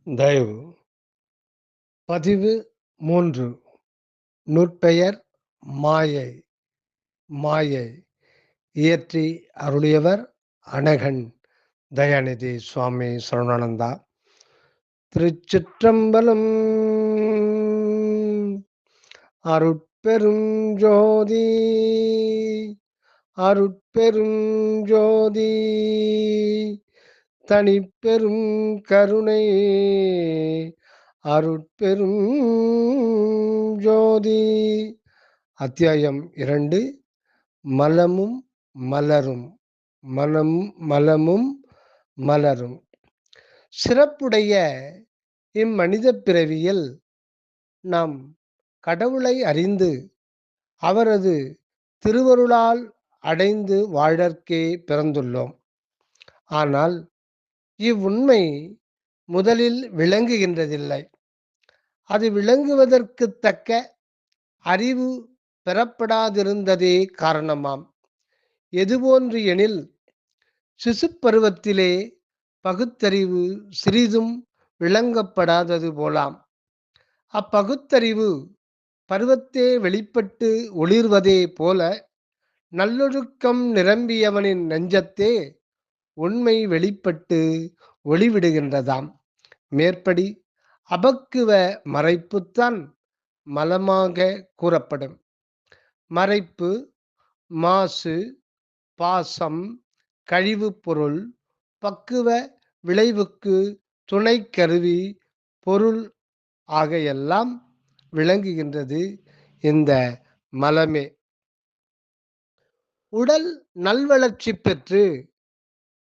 தயவு பதிவு 3 நூற்பெயர் மாயை மாயை இயற்றி அருளியவர் அனகன் தயாநிதி சுவாமி சரவணானந்தா. திருச்சிற்றம்பலம். அருட்பெரும் ஜோதி அருட்பெரும் ஜோதி தனிப்பெரும் கருணை அருட்பெரும் ஜோதி. அத்தியாயம் 2. மலமும் மலரும். மலமும் மலரும். சிறப்புடைய இம்மனித பிறவியில் நாம் கடவுளை அறிந்து அவரது திருவருளால் அடைந்து வாழற்கே பிறந்துள்ளோம். ஆனால் இவ்வுண்மை முதலில் விளங்குகின்றதில்லை. அது விளங்குவதற்கு தக்க அறிவு பெறப்படாதிருந்ததே காரணமாம். எதுபோன்று எனில், சிசு பருவத்திலே பகுத்தறிவு சிறிதும் விளங்கப்படாதது போலாம். அப்பகுத்தறிவு பருவத்தே வெளிப்பட்டு ஒளிர்வதே போல நல்லொழுக்கம் நிரம்பியவனின் நெஞ்சத்தே உண்மை வெளிப்பட்டு ஒளிவிடுகின்றதாம். மேற்படி அபக்குவ மறைப்புத்தான் மலமாக கூறப்படும். மறைப்பு மாசு, பாசம், கழிவு பொருள், பக்குவ விளைவுக்கு துணை கருவி பொருள் ஆகையெல்லாம் விளங்குகின்றது இந்த மலமே. உடல் நல்வளர்ச்சி பெற்று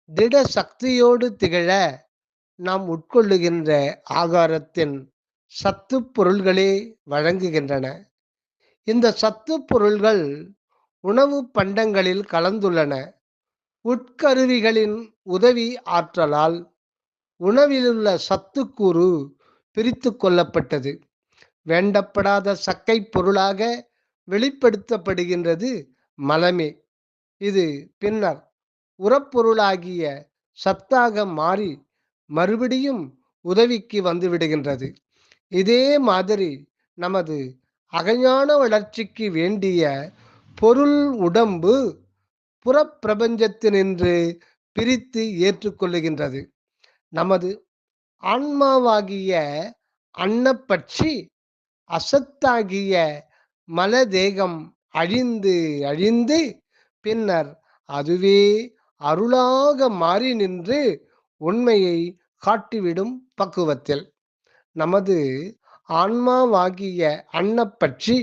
திட சக்தியோடு திகழ நாம் உட்கொள்ளுகின்ற ஆகாரத்தின் சத்து பொருள்களே வழங்குகின்றன. இந்த சத்து பொருள்கள் உணவு பண்டங்களில் கலந்துள்ளன. உட்கருவிகளின் உதவி ஆற்றலால் உணவிலுள்ள சத்துக்கூறு பிரித்து கொள்ளப்பட்டது வேண்டப்படாத சக்கை பொருளாக வெளிப்படுத்தப்படுகின்றது மலமே. இது பின்னர் உரப்பொருளாகிய சத்தாக மாறி மறுபடியும் உதவிக்கு வந்துவிடுகின்றது. இதே மாதிரி நமது அகஞான வளர்ச்சிக்கு வேண்டிய பொருள் உடம்பு புறப்பிரபஞ்சத்தினின்று பிரித்து ஏற்றுக்கொள்ளுகின்றது. நமது ஆன்மாவாகிய அன்னப்பட்சி அசத்தாகிய மலதேகம் அழிந்து அழிந்து பின்னர் அதுவே அருளாக மாறி நின்று உண்மையை காட்டிவிடும் பக்குவத்தில் நமது ஆன்மாவாகிய அன்னப்பட்சி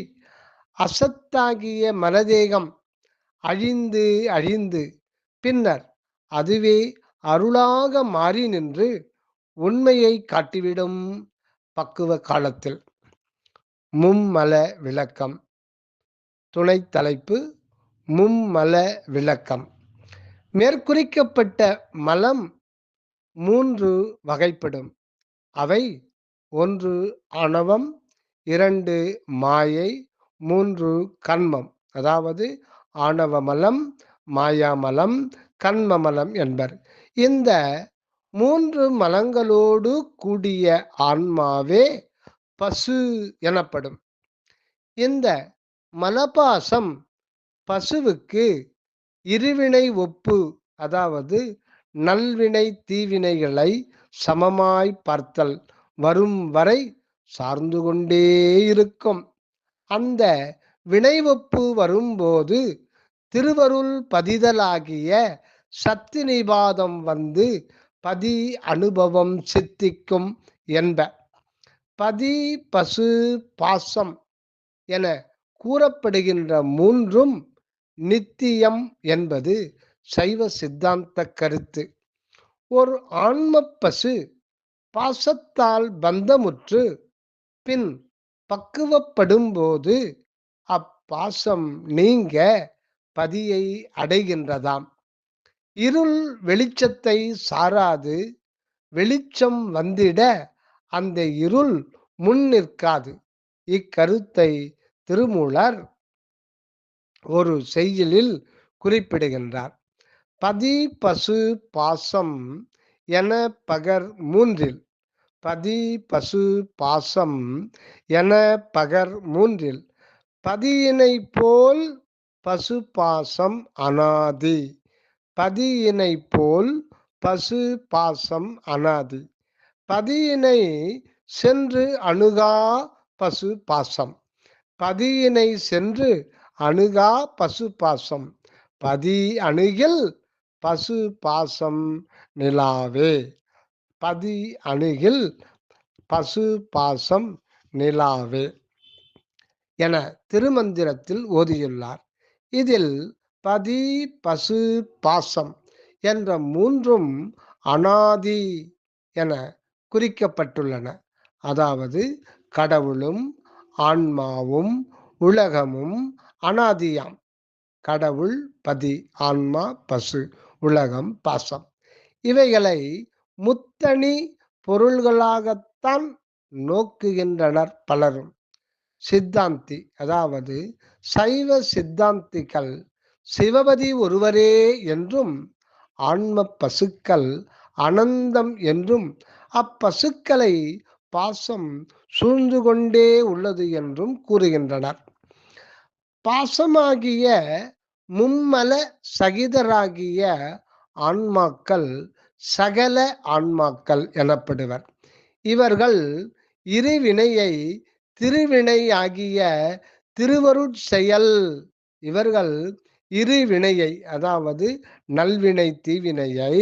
அசத்தாகிய மலதேகம் அழிந்து அழிந்து பின்னர் அதுவே அருளாக மாறி நின்று உண்மையை காட்டிவிடும் பக்குவ காலத்தில். மும்மல விளக்கம். துணை தலைப்பு மும்மல விளக்கம். மேற்குறிக்கப்பட்ட மலம் 3 வகைப்படும். அவை 1 ஆணவம், 2 மாயை, 3 கண்மம். அதாவது ஆணவமலம், மாயாமலம், கண்மமலம் என்பர். இந்த 3 மலங்களோடு கூடிய ஆன்மாவே பசு எனப்படும். இந்த மலபாசம் பசுவுக்கு இருவினை ஒப்பு, அதாவது நல்வினை தீவினைகளை சமமாய் பார்த்தல் வரும் வரை சார்ந்து கொண்டே இருக்கும். அந்த வினை ஒப்பு வரும்போது திருவருள் பதிதலாகிய சக்தி நிபாதம் வந்து பதி அனுபவம் சித்திக்கும் என்ப. பதி பசு பாசம் என கூறப்படுகின்ற 3ம் நித்தியம் என்பது சைவ சித்தாந்த கருத்து. ஒரு ஆன்ம பசு பாசத்தால் பந்தமுற்று பின் பக்குவப்படும்போது அப்பாசம் நீங்க பதியை அடைகின்றதாம். இருள் வெளிச்சத்தை சாராது வெளிச்சம் வந்திட அந்த இருள் முன் நிற்காது. இக்கருத்தை திருமூலர் ஒரு செய்யுளில் குறிப்பிடுகின்றார். பதி பசு பாசம் என பகர் 3ல் பதி பசு பாசம் என பகர் மூன்றில் பதியினைப் போல் பசு பாசம் அனாதி. பதியினைப் போல் பசு பாசம் அனாதி. பதியினை சென்று அணுகா பசு பாசம். பதியினை சென்று அணுகா பசு பாசம். பதி அணுகில் பசு பாசம் நிலாவே. பதி அணுகில் பசு பாசம் நிலாவே என திருமந்திரத்தில் ஓதியுள்ளார். இதில் பதி பசு பாசம் என்ற மூன்றும் அனாதி என குறிக்கப்பட்டுள்ளன. அதாவது கடவுளும் ஆன்மாவும் உலகமும் அனாதியாம். கடவுள் பதி, ஆன்மா பசு, உலகம் பாசம். இவைகளை முத்தணி பொருள்களாகத்தான் நோக்குகின்றனர் பலரும். சித்தாந்தி, அதாவது சைவ சித்தாந்திகள் சிவபதி ஒருவரே என்றும் ஆன்ம பசுக்கள் அனந்தம் என்றும் அப்பசுக்களை பாசம் சூழ்ந்து கொண்டே உள்ளது என்றும் கூறுகின்றனர். பாசமாகிய மும்மல சகிதராகிய ஆன்மாக்கள் சகல ஆன்மாக்கள் எனப்படுவர். இவர்கள் இருவினையை திருவினையாகிய திருவருட்செயல். இவர்கள் இருவினையை, அதாவது நல்வினை தீவினையை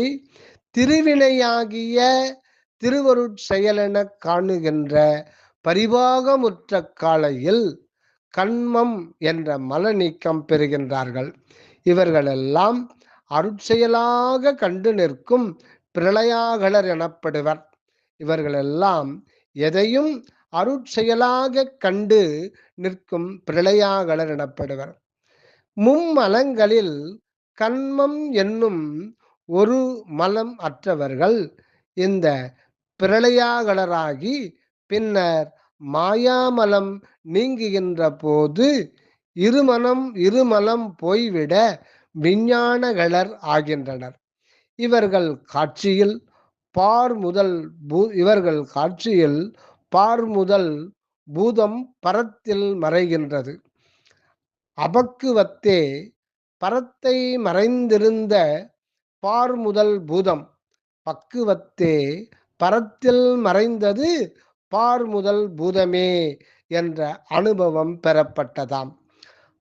திருவினையாகிய திருவருட்செயலென காணுகின்ற பரிபாகமுற்ற காலையில் கண்மம் என்ற மல நீக்கம் பெறுகின்றார்கள். இவர்களெல்லாம் அருட்செயலாக கண்டு நிற்கும் பிரளயாகலர் எனப்படுவர். இவர்களெல்லாம் எதையும் அருட்செயலாக கண்டு நிற்கும் பிரளயாகலர் எனப்படுவர். மும்மலங்களில் கண்மம் என்னும் ஒரு மலம் அற்றவர்கள் இந்த பிரளயாகலராகி பின்னர் மாயாமலம் நீங்குகின்ற போது இருமலம் போய்விட விஞ்ஞானகளர் ஆகின்றனர். இவர்கள் காட்சியில் பார் முதல் பூதம் பரத்தில் மறைகின்றது. அபக்குவத்தே பரத்தை மறைந்திருந்த பார் முதல் பூதம் பக்குவத்தே பரத்தில் மறைந்தது பார் முதல் பூதமே என்ற அனுபவம் பெறப்பட்டதாம்.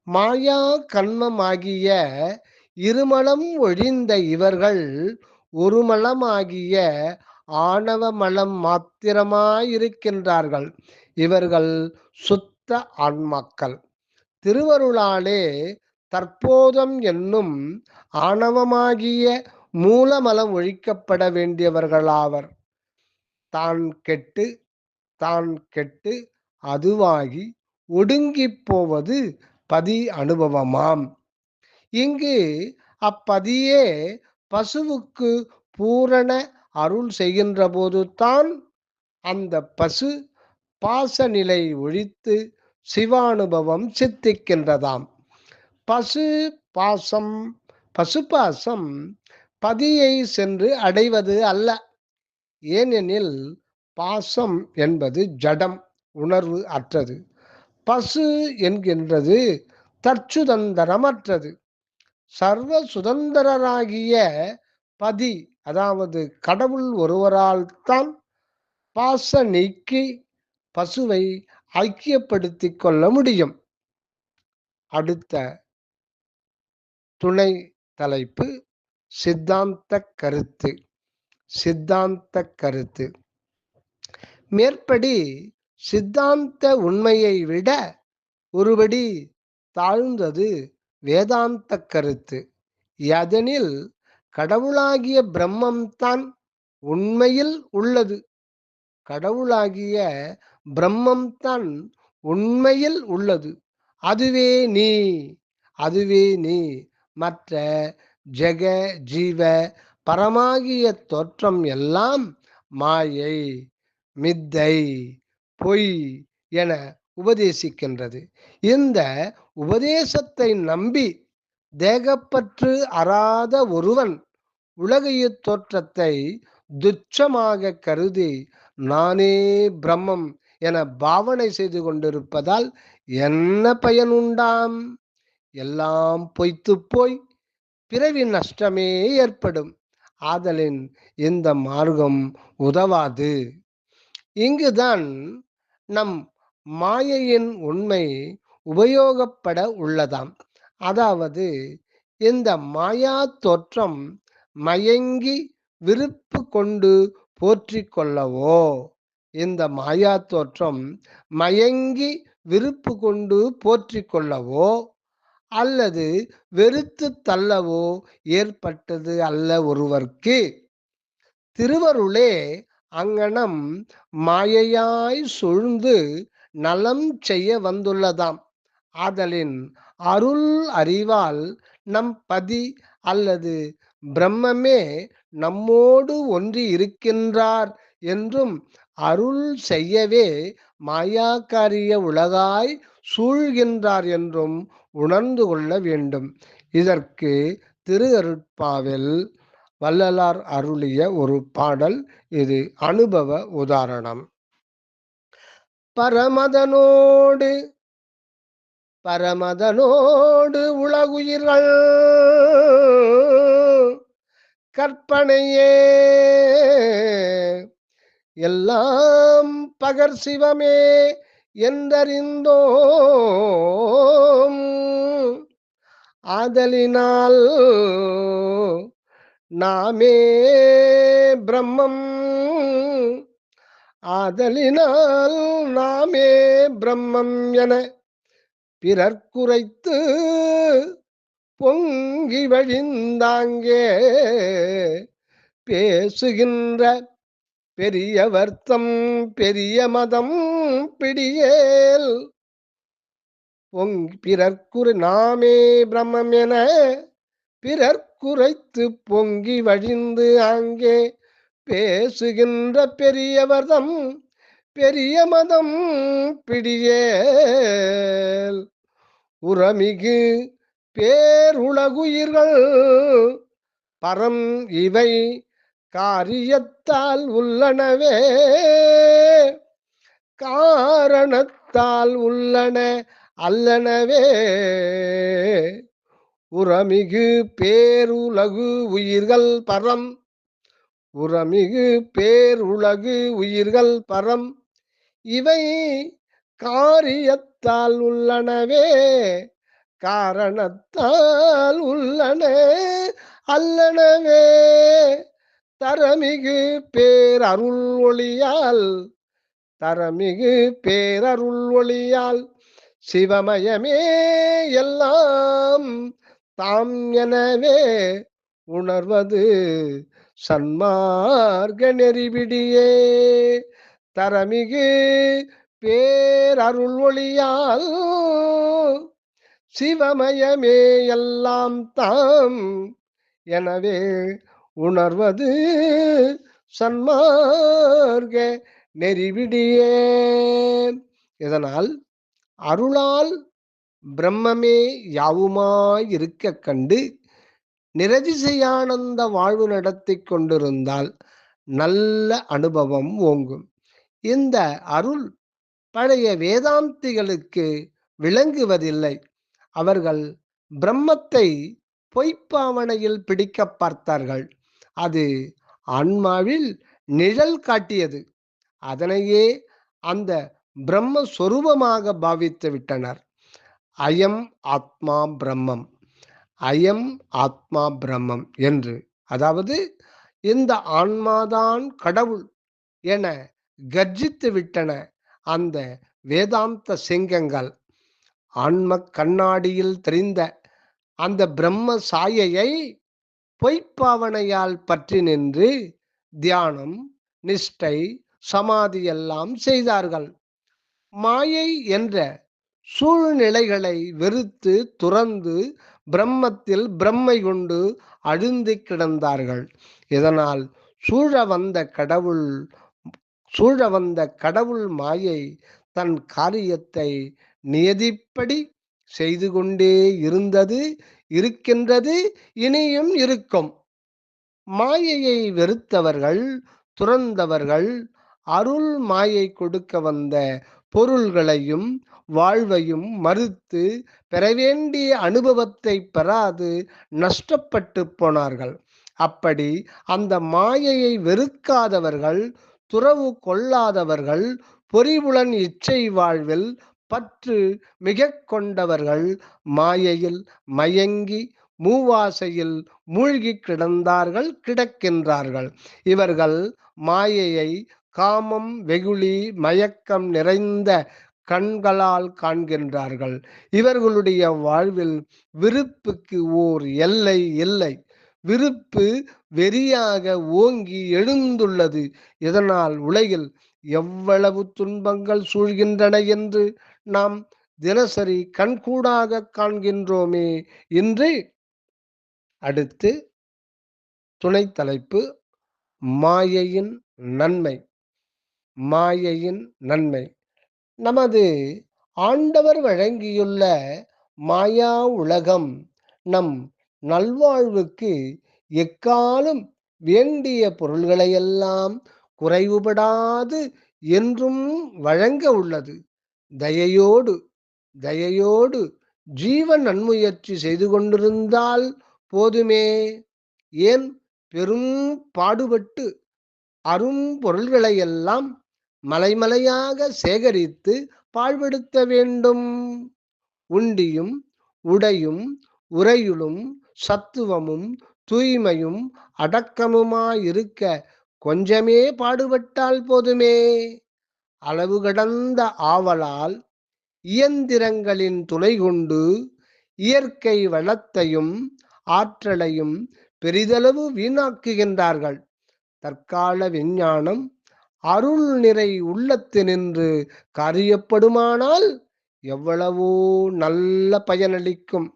மாயா கண்மமாகிய இருமலம் ஒழிந்த இவர்கள் ஒருமலமாகிய ஆணவ மலம் மாத்திரமாயிருக்கின்றார்கள். இவர்கள் சுத்த ஆன்மாக்கள். திருவருளாலே தற்போதம் என்னும் ஆணவமாகிய மூலமலம் ஒழிக்கப்பட வேண்டியவர்களாவர். தான் கெட்டு அதுவாகி ஒடுங்கிப் போவது பதி அனுபவமாம். இங்கு அப்பதியே பசுவுக்கு பூரண அருள் செய்கின்ற போது தான் அந்த பசு பாச நிலை ஒழித்து சிவானுபவம் சித்திக்கின்றதாம். பசுபாசம் பதியை சென்று அடைவது அல்ல. ஏனெனில் பாசம் என்பது ஜடம், உணர்வு அற்றது. பசு என்கின்றது தற்சுதந்திரமற்றது. சர்வ சுதந்திரராகிய பதி, அதாவது கடவுள் ஒருவரால் தான் பாச நீக்கி பசுவை ஐக்கியப்படுத்திக் கொள்ள முடியும். அடுத்த துணை தலைப்பு சித்தாந்த கருத்து. மேற்படி சித்தாந்த உண்மையை விட ஒருபடி தாழ்ந்தது வேதாந்த கருத்து. எதனில் கடவுளாகிய பிரம்மம்தான் உண்மையில் உள்ளது. கடவுளாகிய பிரம்மம்தான் உண்மையில் உள்ளது. அதுவே நீ. மற்ற ஜெக ஜீவ பரமாகிய தோற்றம் எல்லாம் மாயை, மித்தை, பொய் என உபதேசிக்கின்றது. இந்த உபதேசத்தை நம்பி தேகப்பற்று அறாத ஒருவன் உலகைய தோற்றத்தை துச்சமாக கருதி நானே பிரம்மம் என பாவனை செய்து கொண்டிருப்பதால் என்ன பயன் உண்டாம்? எல்லாம் பொய்த்துப் போய் பிறவி நஷ்டமே ஏற்படும். ஆதலின் இந்த மார்க்கம் உதவாது. இங்குதான் நம் மாயையின் உண்மை உபயோகப்பட உள்ளதாம். அதாவது இந்த மாயா தோற்றம் மயங்கி விருப்பு கொண்டு போற்றிக் கொள்ளவோ, இந்த மாயா தோற்றம் மயங்கி விருப்பு கொண்டு போற்றிக் கொள்ளவோ அல்லது வெறுத்து தள்ளவோ ஏற்பட்டது அல்ல ஒருவர்க்கு. திருவருளே அங்ஙனம் மாயையாய் சூழ்ந்து நலம் செய்ய வந்துள்ளதாம். ஆதலின் அருள் அறிவால் நம் பதி அல்லது பிரம்மமே நம்மோடு ஒன்றி இருக்கின்றார் என்றும் அருள் செய்யவே மாயாக்காரிய உலகாய் சூழ்கின்றார் என்றும் உணர்ந்து கொள்ள வேண்டும். இதற்கு திருஅருட்பாவில் வள்ளலார் அருளிய ஒரு பாடல் இது அனுபவ உதாரணம். பரமதனோடு பரமதனோடு உலகுயிர்கள் கற்பனையே எல்லாம் பகர் சிவமே என்றறிந்தோம். ஆதலினால் நாமே பிரம்மம் ஆதலினால் நாமே பிரம்மம் என பிறர்க்குரைத்து பொங்கி வழிந்தாங்கே பேசுகின்ற பெரியவர்த்தம் பெரிய மதம் பிடியேல் பிறர்க்குறை நாமே பிரம்மம் என பிறர்க்குரைத்து பொங்கி வழிந்து அங்கே பேசுகின்ற பெரியவர்தம் பெரிய மதம் பிடியேல் உரமிகு பேருலகுயிர்கள் பரம் இவை காரியத்தால் உள்ளனவே காரணத்தால் உள்ளன அல்லனவே. உரமிகு பேருலகு உயிர்கள் பரம் உரமிகு பேருலகு உயிர்கள் பரம் இவை காரியத்தால் உள்ளனவே காரணத்தால் உள்ளன அல்லனவே. தரமிகு பேரருள் ஒளியால் தரமிகு பேரருள் ஒளியால் சிவமயமே எல்லாம் தாம் எனவே உணர்வது சன்மார்க்க நெறிபிடியே. தரமிகு பேரருள் ஒளியால் சிவமயமே எல்லாம் தாம் எனவே உணர்வது சன்மார்க்க நெறிவிடியே. இதனால் அருளால் பிரம்மமே யாவுமாயிருக்க கண்டு நிரதிசயானந்த வாழ்வு நடத்தி கொண்டிருந்தால் நல்ல அனுபவம் ஓங்கும். இந்த அருள் பழைய வேதாந்திகளுக்கு விளங்குவதில்லை. அவர்கள் பிரம்மத்தை பொய்ப்பாவனையில் பிடிக்க பார்த்தார்கள். அது ஆன்மாவில் நிழல் காட்டியது. அதனையே அந்த பிரம்மஸ்வரூபமாக பாவித்து விட்டனர். அயம் ஆத்மா பிரம்மம் அயம் ஆத்மா பிரம்மம் என்று, அதாவது இந்த ஆன்மாதான் கடவுள் என கர்ஜித்து விட்டன அந்த வேதாந்த சிங்கங்கள். ஆன்ம கண்ணாடியில் தெரிந்த அந்த பிரம்ம சாயையை பொய்ப்பாவனையால் பற்றி நின்று தியானம் நிஷ்டை சமாதி எல்லாம் செய்தார்கள். மாயை என்ற சூழ்நிலைகளை வெறுத்து துறந்து பிரம்மத்தில் பிரம்மை கொண்டு அழுந்தி கிடந்தார்கள். இதனால் சூழ வந்த கடவுள் மாயை தன் காரியத்தை நியதிப்படி செய்து கொண்டே இருந்தது, இருக்கின்றது, இனியும் இருக்கும். மாயையை வெறுத்தவர்கள் துறந்தவர்கள் அருள் மாயை கொடுக்க வந்த பொருள்களையும் வாழ்வையும் மறுத்து பெறவேண்டிய அனுபவத்தை பெறாது நஷ்டப்பட்டு போனார்கள். அப்படி அந்த மாயையை வெறுக்காதவர்கள், துறவு கொள்ளாதவர்கள், பொறிபுலன் இச்சை வாழ்வில் பற்று மிகக் கொண்டவர்கள் மாயையில் மயங்கி மூவாசையில் மூழ்கி கிடக்கின்றார்கள். இவர்கள் மாயையை காமம், வெகுளி, மயக்கம் நிறைந்த கண்களால் காண்கின்றார்கள். இவர்களுடைய வாழ்வில் விருப்புக்கு ஓர் எல்லை இல்லை. விருப்பு வெறியாக ஓங்கி எழுந்துள்ளது. இதனால் உலகில் எவ்வளவு துன்பங்கள் சூழ்கின்றன என்று நாம் தினசரி கண்கூடாக காண்கின்றோமே. இன்று அடுத்து துணை தலைப்பு மாயையின் நன்மை. மாயையின் நன்மை. நமது ஆண்டவர் வழங்கியுள்ள மாயா உலகம் நம் நல்வாழ்வுக்கு எக்காலும் வேண்டிய பொருள்களையெல்லாம் குறைவுபடாது என்றும் வழங்க உள்ளது. தயையோடு தயையோடு ஜீவன் நன்முயற்சி செய்து கொண்டிருந்தால் போதுமே. ஏன் பெரும் பாடுபட்டு அரும் பொருள்களையெல்லாம் மலைமலையாக சேகரித்து பாழ்படுத்த வேண்டும்? உண்டியும் உடையும் உறையுளும் சத்துவமும் தூய்மையும் அடக்கமுமாயிருக்க கொஞ்சமே பாடுபட்டால் போதுமே. அளவு கடந்த ஆவலால் இயந்திரங்களின் துணை கொண்டு இயற்கை வளத்தையும் ஆற்றலையும் பெரிதளவு வீணாக்குகின்றார்கள். தற்கால விஞ்ஞானம் அருள் நிறை உள்ளத்தினின்று காரியப்படுமானால் எவ்வளவோ நல்ல பயனளிக்கும்.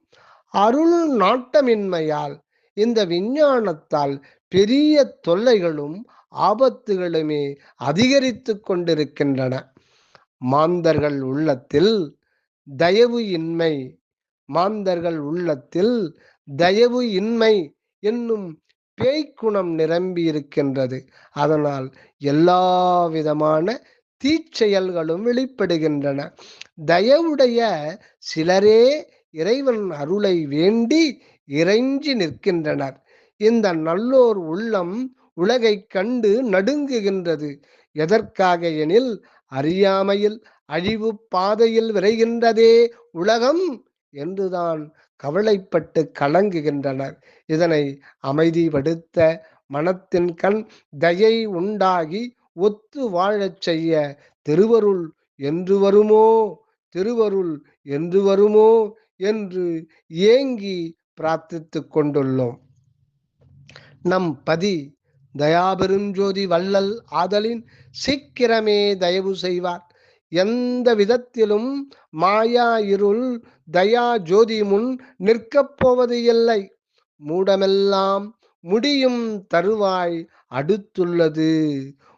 அருள் நாட்டமின்மையால் இந்த விஞ்ஞானத்தால் பெரிய தொல்லைகளும் ஆபத்துகளுமே அதிகரித்து கொண்டிருக்கின்றன. மாந்தர்கள் உள்ளத்தில் தயவு இன்மை மாந்தர்கள் உள்ளத்தில் தயவு இன்மை என்னும் பேய்க்குணம் நிரம்பி இருக்கின்றது. அதனால் எல்லா விதமான தீச்செயல்களும் வெளிப்படுகின்றன. தயவுடைய சிலரே இறைவன் அருளை வேண்டி இறைஞ்சி நிற்கின்றனர். இந்த நல்லோர் உள்ளம் உலகை கண்டு நடுங்குகின்றது. எதற்காக எனில் அறியாமையில் அழிவு பாதையில் விரைகின்றதே உலகம் என்றுதான் கவலைப்பட்டு கலங்குகின்றனர். இதனை அமைதிப்படுத்த மனத்தின் கண் தயை உண்டாகி ஒத்து வாழச் செய்ய திருவருள் என்று வருமோ திருவருள் என்று வருமோ என்று ஏங்கி பிரார்த்தித்துக் கொண்டுள்ளோம். நம் பதி தயாபெருஞ்சோதி வள்ளல் ஆதலின் சீக்கிரமே தயவு செய்வார். எந்த விதத்திலும் மாயா இருள் தயா ஜோதி முன் நிற்கப் போவது இல்லை. மூடமெல்லாம் முடியும் தருவாய் அடுத்துள்ளது.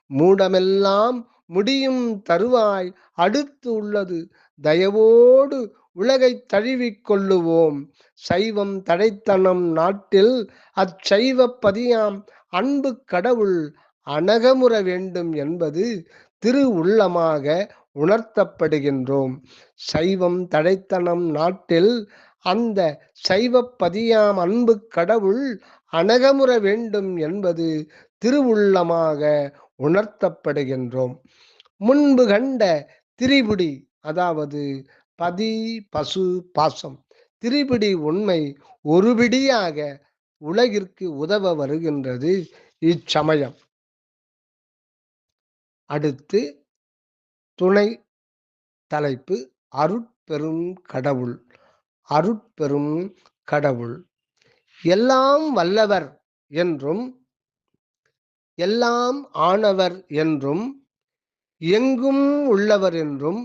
மூடமெல்லாம் முடியும் தருவாய் அடுத்து உள்ளது. தயவோடு உலகை தழுவிக் கொள்ளுவோம். சைவம் தடைத்தனம் நாட்டில் அச்சைவ பதியாம் அன்பு கடவுள் அணகமுற வேண்டும் என்பது திரு உள்ளமாக உணர்த்தப்படுகின்றோம். சைவம் தடைத்தனம் நாட்டில் அந்த சைவப்பதியாம் அன்பு கடவுள் அணகமுற வேண்டும் என்பது திருவுள்ளமாக உணர்த்தப்படுகின்றோம். முன்பு கண்ட திரிபுடி, அதாவது பதி பசு பாசம், திரிபிடி உண்மை ஒருபிடியாக உலகிற்கு உதவ வருகின்றது இச்சமயம். அடுத்து துணை தலைப்பு அருட்பெரும் கடவுள். அருட்பெரும் கடவுள் எல்லாம் வல்லவர் என்றும் எல்லாம் ஆனவர் என்றும் எங்கும் உள்ளவர் என்றும்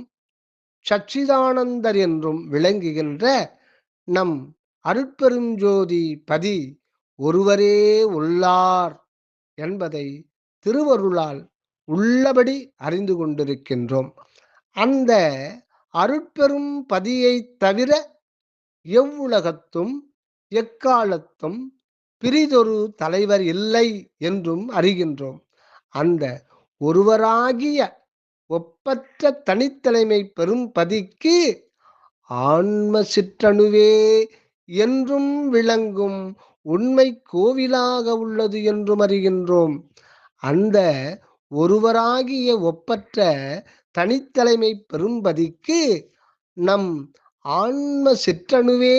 சச்சிதானந்தர் என்றும் விளங்குகின்ற நம் அருட்பெருஞ்சோதி பதி ஒருவரே உள்ளார் என்பதை திருவருளால் உள்ளபடி அறிந்து கொண்டிருக்கின்றோம். அந்த அருட்பெரும் பதியை தவிர எவ்வுலகத்தும் எக்காலத்தும் பிரிதொரு தலைவர் இல்லை என்றும் அறிகின்றோம். அந்த ஒருவராகிய ஒப்பற்ற தனித்தலைமை பெரும் பதிக்கு ஆன்ம சிற்றணுவே என்றும் விளங்கும் உண்மை கோவிலாக உள்ளது என்றும் அறிகின்றோம். அந்த ஒருவராகிய ஒப்பற்ற தனித்தலைமை பெரும்பதிக்கு நம் ஆன்ம சிற்றணுவே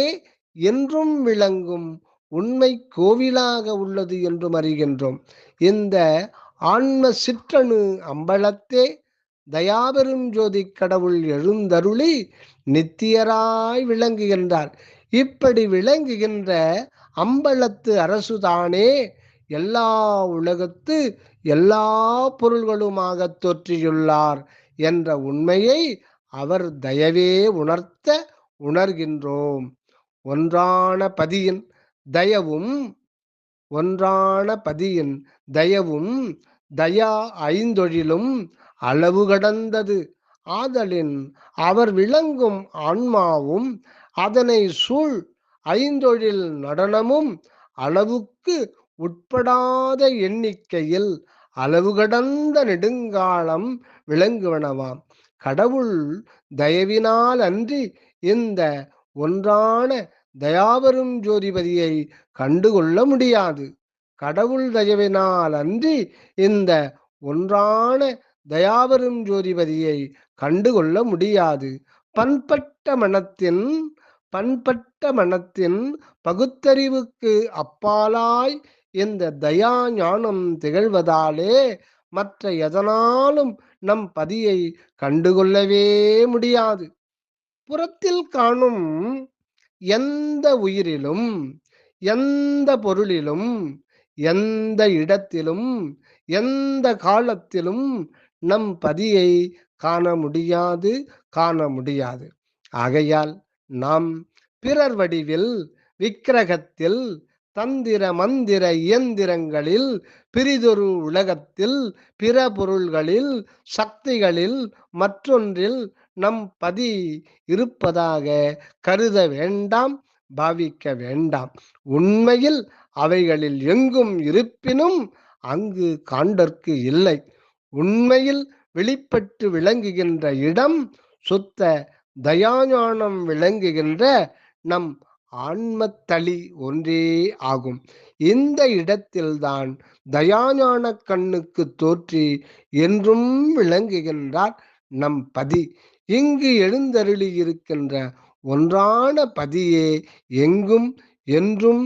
என்றும் விளங்கும் உண்மை கோவிலாக உள்ளது என்றும் அறிகின்றோம். இந்த ஆன்ம சிற்றணு அம்பலத்தே தயாபெரும் ஜோதி கடவுள் எழுந்தருளி நித்தியராய் விளங்குகின்றார். இப்படி விளங்குகின்ற அம்பலத்து அரசுதானே எல்லா உலகத்து எல்லா பொருள்களுமாக தோற்றியுள்ளார் என்ற உண்மையை அவர் தயவே உணர்த்த உணர்கின்றோம். ஒன்றான பதியின் தயவும் தயா ஐந்தொழிலும் அளவு கடந்தது ஆதலின் அவர் விளங்கும் ஆன்மாவும் அதனை சூழ் ஐந்தொழில் நடனமும் அளவுக்கு உட்படாத எண்ணிக்கையில் அளவு கடந்த நெடுங்காலம் விளங்குவனவாம். கடவுள் தயவினால் அன்றி இந்த ஒன்றான தயாபெரும் ஜோதிபதியை கண்டுகொள்ள முடியாது. கடவுள் தயவினால் அன்றி இந்த ஒன்றான தயாபெரும் ஜோதிபதியை கண்டுகொள்ள முடியாது. பண்பட்ட மனத்தின் பகுத்தறிவுக்கு அப்பாலாய் இந்த தயா ஞானம் திகழ்வதாலே மற்ற எதனாலும் நம் பதியை கண்டுகொள்ளவே முடியாது. புறத்தில் காணும் எந்த உயிரிலும் எந்த பொருளிலும் எந்த இடத்திலும் எந்த காலத்திலும் நம் பதியை காண முடியாது. ஆகையால் நாம் பிறர் வடிவில் விக்கிரகத்தில் தந்திர மந்திர இயந்திரங்களில் பிரிதொரு உலகத்தில் பிற பொருள்களில் சக்திகளில் மற்றொன்றில் நம் பதி இருப்பதாக கருத வேண்டாம், பாவிக்க வேண்டாம். உண்மையில் அவைகளில் எங்கும் இருப்பினும் அங்கு காண்டற்கு இல்லை. உண்மையில் வெளிப்பட்டு விளங்குகின்ற இடம் சுத்த தயாஞானம் விளங்குகின்ற நம் ஆன்மத்தளி ஒன்றே ஆகும். இந்த இடத்தில்தான் தயாஞான கண்ணுக்கு தோற்றி என்றும் விளங்குகின்றார் நம் பதி. இங்கு எழுந்தருளி இருக்கின்ற ஒன்றான பதியே எங்கும் என்றும்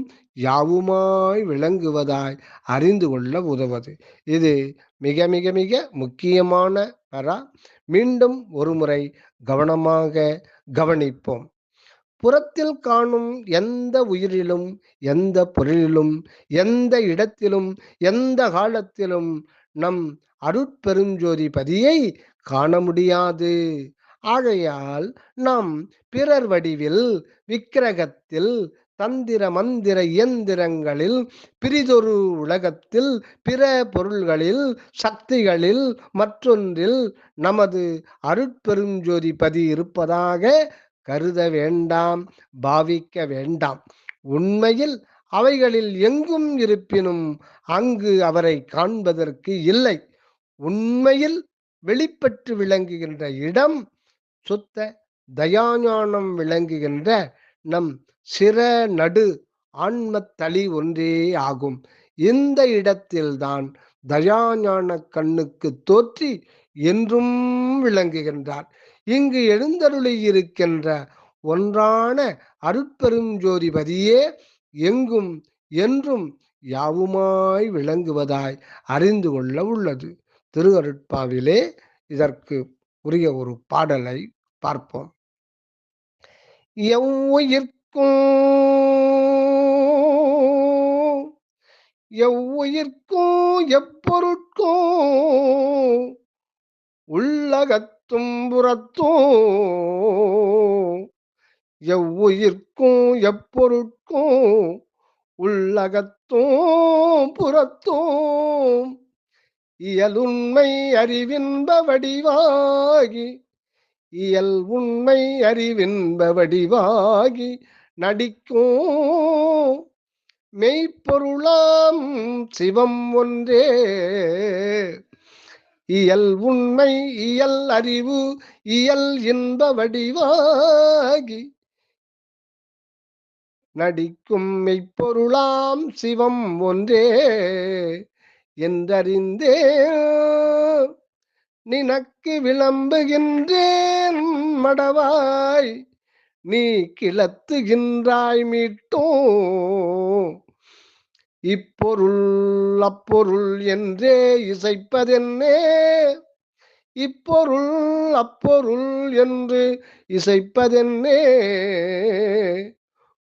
யாவுமாய் விளங்குவதாய் அறிந்து கொள்ள உதவது. இது மிக மிக மிக முக்கியமான பரா. மீண்டும் ஒருமுறை கவனமாக கவனிப்போம். புறத்தில் காணும் எந்த உயிரிலும் எந்த பொருளிலும் எந்த இடத்திலும் எந்த காலத்திலும் நம் அருட்பெருஞ்சோதி பதியை காண முடியாது. ஆகையால் நாம் பிறர் வடிவில் விக்கிரகத்தில் தந்திர மந்திர இயந்திரங்களில் பிரிதொரு உலகத்தில் பிற பொருள்களில் சக்திகளில் மற்றொன்றில் நமது அருட்பெருஞ்சோதி பதி இருப்பதாக கருத வேண்டாம், பாவிக்க வேண்டாம். உண்மையில் அவைகளில் எங்கும் இருப்பினும் அங்கு அவரை காண்பதற்கு இல்லை. உண்மையில் வெளிப்பட்டு விளங்குகின்ற இடம் சுத்த தயாஞானம் விளங்குகின்ற நம் சிற நடு ஆன்மத்தளி ஒன்றே ஆகும். இந்த இடத்தில்தான் தயாஞான கண்ணுக்கு தோற்றி என்றும் விளங்குகின்றார். இங்கு எழுந்தருளி இருக்கின்ற ஒன்றான அருட்பெருஞ்சோதி பதியே எங்கும் என்றும் யாவுமாய் விளங்குவதாய் அறிந்து கொள்ள உள்ளது. திருவருட்பாவிலே இதற்கு உரிய ஒரு பாடலை பார்ப்போம். எவ்வுயிர்க்கும் எப்பொருட்கும் உள்ளகத்தும் புறத்தும் எவ்வுயிர்க்கும் எப்பொருட்கும் உள்ளகத்தும் புறத்தும் இயலுண்மை அறிவின்ப வடிவாகி உண்மை அறிவின்ப வடிவாகி நடிக்கும் மெய்ப்பொருளாம் சிவம் ஒன்றே. இயல் உண்மை இயல் அறிவு இயல் இன்ப வடிவாகி நடிக்கும் மெய்ப்பொருளாம் சிவம் ஒன்றே என்றறிந்தே நினக்கு விளம்புகின்றேன் மடவாய் நீ கிளத்துகின்றாய் மீட்டோ இப்பொருள் அப்பொருள் என்றே இசைப்பதென்னே இப்பொருள் அப்பொருள் என்று இசைப்பதென்னே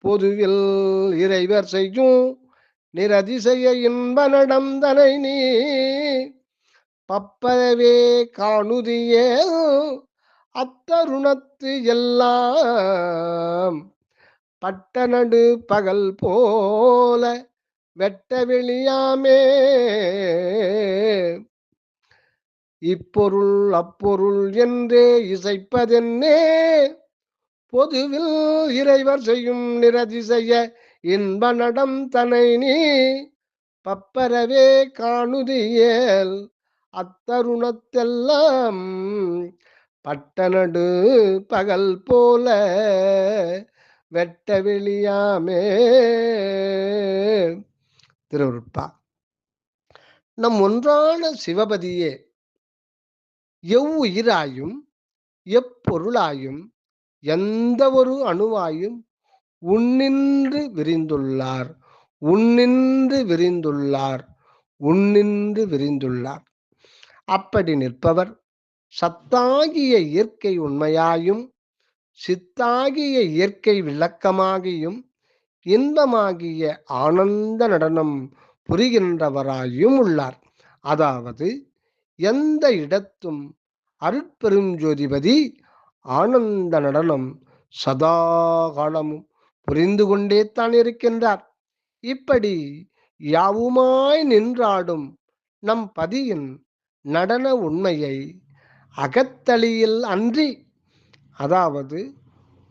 பொதுவில் இறைவர் செய்யும் நிரதிசய இன்ப நடந்தனை நீ பப்பரவே காணுதியே அத்தருணத்து எல்லாம் பட்டநடு பகல் போல வெட்ட வெளியாமே இப்பொருள் அப்பொருள் என்றே இசைப்பதென்னே பொதுவில் இறைவர் செய்யும் நிரதிசய இன்ப நடம் தனை நீ பப்பரவே காணுதியேல் அத்தருணத்தெல்லாம் பட்டநடு பகல் போல வெட்ட வெளியாமே. திருவருட்பா. நம் ஒன்றான சிவபதியே எவ்வுயிராயும் எப்பொருளாயும் எந்த ஒரு அணுவாயும் உன்னின்று விரிந்துள்ளார் உன்னின்று விரிந்துள்ளார் உன்னின்று விரிந்துள்ளார். அப்படி நிற்பவர் சத்தாகிய இயற்கை உண்மையாயும் சித்தாகிய இயற்கை விளக்கமாகியும் இன்பமாகிய ஆனந்த நடனம் புரிகின்றவராயும் உள்ளார். அதாவது எந்த இடத்தும் அருட்பெருஞ்சோதிபதி ஆனந்த நடனம் சதா காலமும் புரிந்து கொண்டே தான் இருக்கின்றார். இப்படி யாவுமாய் நின்றாடும் நம் பதியின் நடன உண்மையை அகத்தளியில் அன்றி, அதாவது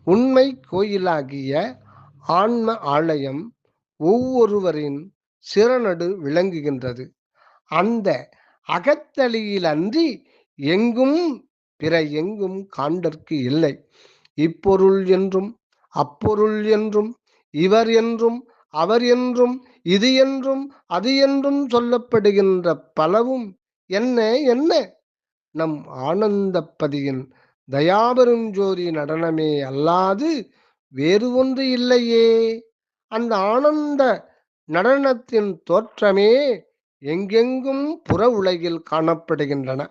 உண்மை கோயிலாகிய ஆன்ம ஆலயம் ஒவ்வொருவரின் சிறநடு விளங்குகின்றது. அந்த அகத்தளியில் அன்றி எங்கும் பிற எங்கும் காண்டற்கு இல்லை. இப்பொருள் என்றும் அப்பொருள் என்றும் இவர் என்றும் அவர் என்றும் இது என்றும் அது என்றும் சொல்லப்படுகின்ற பலவும் என்ன என்ன நம் ஆனந்தப்பதியின் தயாபெரும் ஜோதி நடனமே அல்லாது வேறு ஒன்று இல்லையே. அந்த ஆனந்த நடனத்தின் தோற்றமே எங்கெங்கும் புற உலகில் காணப்படுகின்றன.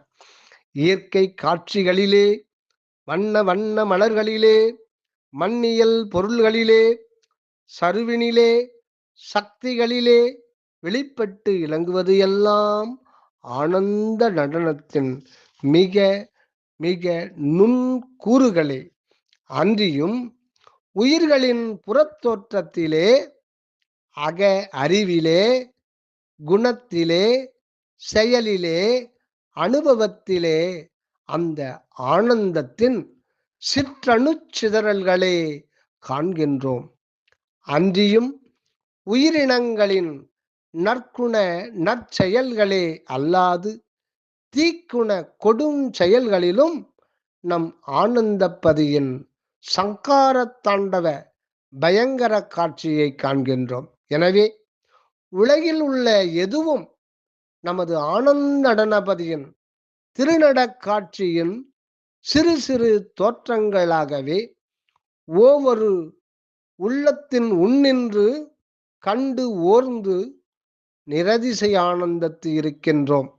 இயற்கை காட்சிகளிலே, வண்ண வண்ண மலர்களிலே, மண்ணியல் பொருள்களிலே, சருவினிலே, சக்திகளிலே வெளிப்பட்டு இலங்குவது எல்லாம் ஆனந்த நடனத்தின் மிக மிக நுண்கூறுகளே அன்றியும் உயிர்களின் புறத்தோற்றத்திலே, அக அறிவிலே, குணத்திலே, செயலிலே, அனுபவத்திலே அந்த ஆனந்தத்தின் சிற்றணுச்சிதறல்களே காண்கின்றோம். அன்றியும் உயிரினங்களின் நற்குண நற்செயல்களே அல்லாது தீக்குண கொடும் செயல்களிலும் நம் ஆனந்தப்பதியின் சங்கார தாண்டவ பயங்கர காட்சியை காண்கின்றோம். எனவே உலகில் உள்ள எதுவும் நமது ஆனந்த நடனபதியின் திருநடக்காட்சியின் சிறு சிறு தோற்றங்களாகவே ஒவ்வொரு உள்ளத்தின் உன்னின்று கண்டு ஓர்ந்து நிரதிசை ஆனந்தத்து இருக்கின்றோம்.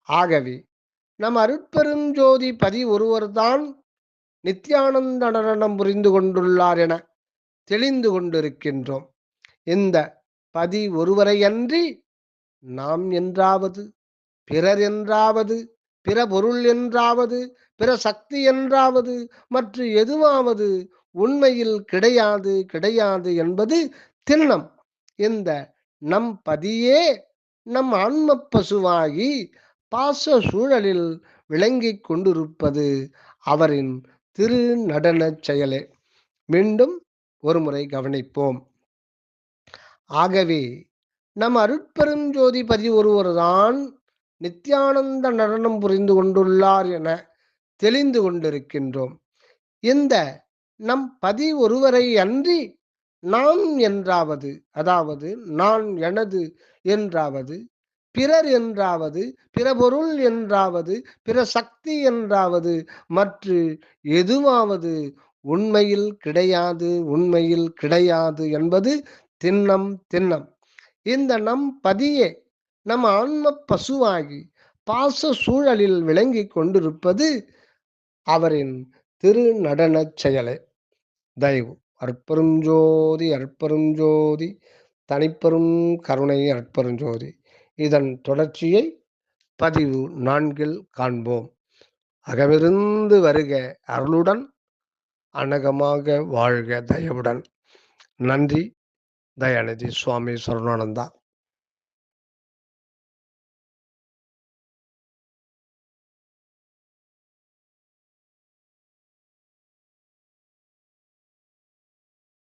ஆகவே நம் அருட்பெருஞ்சோதி பதி ஒருவர்தான் நித்யானந்த நடனம் புரிந்து கொண்டுள்ளார் என தெளிந்து கொண்டிருக்கின்றோம். இந்த பதி ஒருவரையன்றி நாம் என்றாவது, பிறர் என்றாவது, பிற பொருள் என்றாவது, பிற சக்தி என்றாவது, மற்ற எதுவாவது உண்மையில் கிடையாது கிடையாது என்பது திண்ணம். இந்த நம் பதியே நம் ஆன்ம பசுவாகி பாச சூழலில் விளங்கிக் கொண்டிருப்பது அவரின் திரு நடன செயலே. மீண்டும் ஒருமுறை கவனிப்போம். ஆகவே நம் அருட்பெருஞ்சோதி பதி ஒருவர்தான் நித்யானந்த நடனம் புரிந்து கொண்டுள்ளார் என தெளிந்து கொண்டிருக்கின்றோம். இந்த நம் பதி ஒருவரை அன்றி நான் என்றாவது, அதாவது நான் எனது என்றாவது, பிறர் என்றாவது, பிற பொருள் என்றாவது, பிற சக்தி என்றாவது, மற்ற எதுவாவது உண்மையில் கிடையாது, உண்மையில் கிடையாது என்பது திண்ணம் திண்ணம். இந்த நம் பதியே நம் ஆன்ம பசுவாகி பாச சூழலில் விளங்கி கொண்டிருப்பது அவரின் திரு நடனச் செயலே. தயவு அற்பெருஞ்சோதி அற்பெருஞ்சோதி தனிப்பெரும் கருணை அற்பெருஞ்சோதி. இதன் தொடர்ச்சியை பதிவு 4 காண்போம். அகமிருந்து வருக அருளுடன், அனகமாக வாழ்க தயவுடன். நன்றி. தயாநிதி சுவாமி சரவணானந்தா.